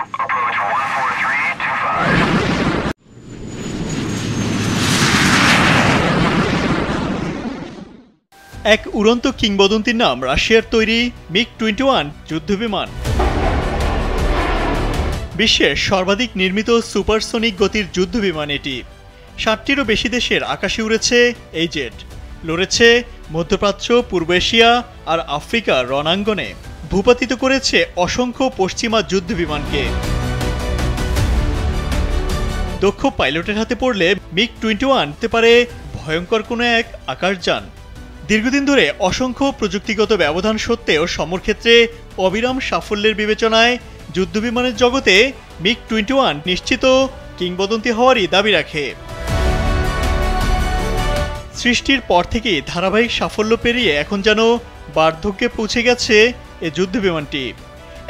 Approach 14325. এক উড়ন্ত কিংবদন্তির নাম রাশিয়ার তৈরি MiG-21 যুদ্ধবিমান। বিশ্বের সর্বাধিক নির্মিত সুপারসনিক গতির যুদ্ধবিমান এটি। 60টিরও বেশি দেশের আকাশে উড়েছে এই জেট, লড়েছে মধ্যপ্রাচ্য, পূর্ব এশিয়া আর আফ্রিকার রণাঙ্গনে, ভূপাতিত করেছে অসংখ্য পশ্চিমা যুদ্ধবিমানকে। দক্ষ পাইলটের হাতে পড়লে MiG-21 হতে পারে ভয়ঙ্কর কোনো এক আকাশযান। দীর্ঘদিন ধরে অসংখ্য প্রযুক্তিগত ব্যবধান সত্ত্বেও সমরক্ষেত্রে অবিরাম সাফল্যের বিবেচনায় যুদ্ধবিমানের জগতে MiG-21 নিশ্চিত কিংবদন্তি হওয়ারই দাবি রাখে। সৃষ্টির পর থেকেই ধারাবাহিক সাফল্য পেরিয়ে এখন যেন বার্ধক্যে পৌঁছে গেছে এ যুদ্ধবিমানটি।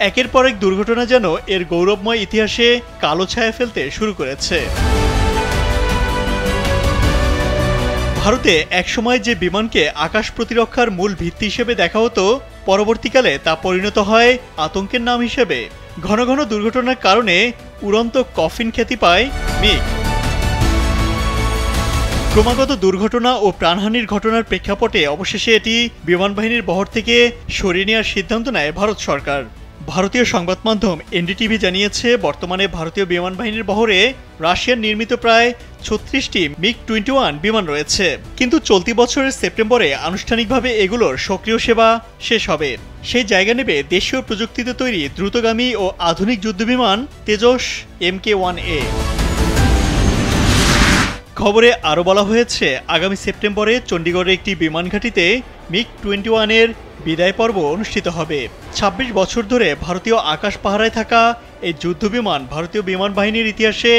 একের পর এক দুর্ঘটনা যেন এর গৌরবময় ইতিহাসে কালো ছায়া ফেলতে শুরু করেছে। ভারতে একসময় যে বিমানকে আকাশ প্রতিরক্ষার মূল ভিত্তি হিসেবে দেখা হতো, পরবর্তীকালে তা পরিণত হয় আতঙ্কের নাম হিসেবে। ঘন ঘন দুর্ঘটনার কারণে উড়ন্ত কফিন খ্যাতি পায় মিগ। ক্রমাগত দুর্ঘটনা ও প্রাণহানির ঘটনার প্রেক্ষাপটে অবশেষে এটি বিমান বাহিনীর বহর থেকে সরিয়ে নেওয়ার সিদ্ধান্ত নেয় ভারত সরকার। ভারতীয় সংবাদ মাধ্যম এনডিটিভি জানিয়েছে, বর্তমানে ভারতীয় বিমান বাহিনীর বহরে রাশিয়ার নির্মিত প্রায় 36টি MiG-21 বিমান রয়েছে, কিন্তু চলতি বছরের সেপ্টেম্বরে আনুষ্ঠানিকভাবে এগুলোর সক্রিয় সেবা শেষ হবে। সেই জায়গা নেবে দেশীয় প্রযুক্তিতে তৈরি দ্রুতগামী ও আধুনিক যুদ্ধবিমান তেজস Mk-1A। খবরে আরও বলা হয়েছে, আগামী সেপ্টেম্বরে চণ্ডীগড়ের একটি বিমান ঘাঁটিতে MiG-21 এর বিদায় পর্ব অনুষ্ঠিত হবে। 26 বছর ধরে ভারতীয় আকাশ পাহারায় থাকা এই যুদ্ধবিমান ভারতীয় বিমান বাহিনীর ইতিহাসে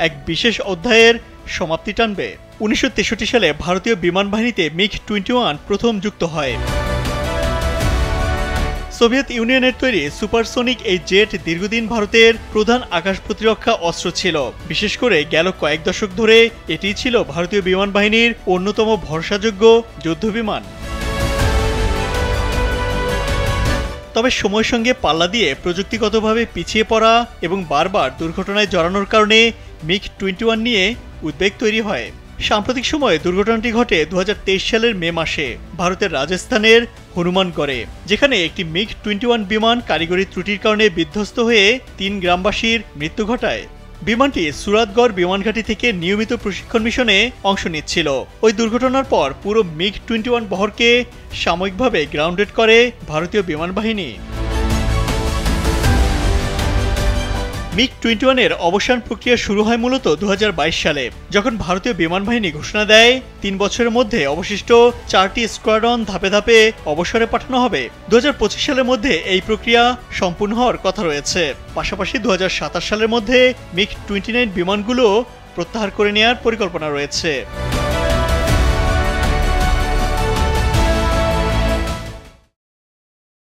এক বিশেষ অধ্যায়ের সমাপ্তি টানবে। 1963 সালে ভারতীয় বিমান বাহিনীতে MiG-21 প্রথম যুক্ত হয়। সোভিয়েত ইউনিয়নের তৈরি সুপারসনিক এই জেট দীর্ঘদিন ভারতের প্রধান আকাশ প্রতিরক্ষা অস্ত্র ছিল। বিশেষ করে গেল কয়েক দশক ধরে এটিই ছিল ভারতীয় বিমান বাহিনীর অন্যতম ভরসাযোগ্য যুদ্ধবিমান। তবে সময়ের সঙ্গে পাল্লা দিয়ে প্রযুক্তিগতভাবে পিছিয়ে পড়া এবং বারবার দুর্ঘটনায় জড়ানোর কারণে MiG-21 নিয়ে উদ্বেগ তৈরি হয়। সাম্প্রতিক সময়ে দুর্ঘটনাটি ঘটে 2023 সালের মে মাসে ভারতের রাজস্থানের হনুমানগড়ে, যেখানে একটি MiG-21 বিমান কারিগরি ত্রুটির কারণে বিধ্বস্ত হয়ে 3 গ্রামবাসীর মৃত্যু ঘটায়। বিমানটি সুরাতগড় বিমানঘাঁটি থেকে নিয়মিত প্রশিক্ষণ মিশনে অংশ নিচ্ছিল। ওই দুর্ঘটনার পর পুরো MiG-21 বহরকে সাময়িকভাবে গ্রাউন্ডেড করে ভারতীয় বিমান বাহিনী। MiG-21 এর অবসান প্রক্রিয়া শুরু হয় মূলত 2022 সালে, যখন ভারতীয় বিমান বাহিনী ঘোষণা দেয় 3 বছরের মধ্যে অবশিষ্ট 4টি স্কোয়াড্রন ধাপে ধাপে অবসরে পাঠানো হবে। 2025 সালের মধ্যে এই প্রক্রিয়া সম্পূর্ণ হওয়ার কথা রয়েছে। পাশাপাশি 2027 সালের মধ্যে MiG-29 বিমানগুলো প্রত্যাহার করে নেওয়ার পরিকল্পনা রয়েছে।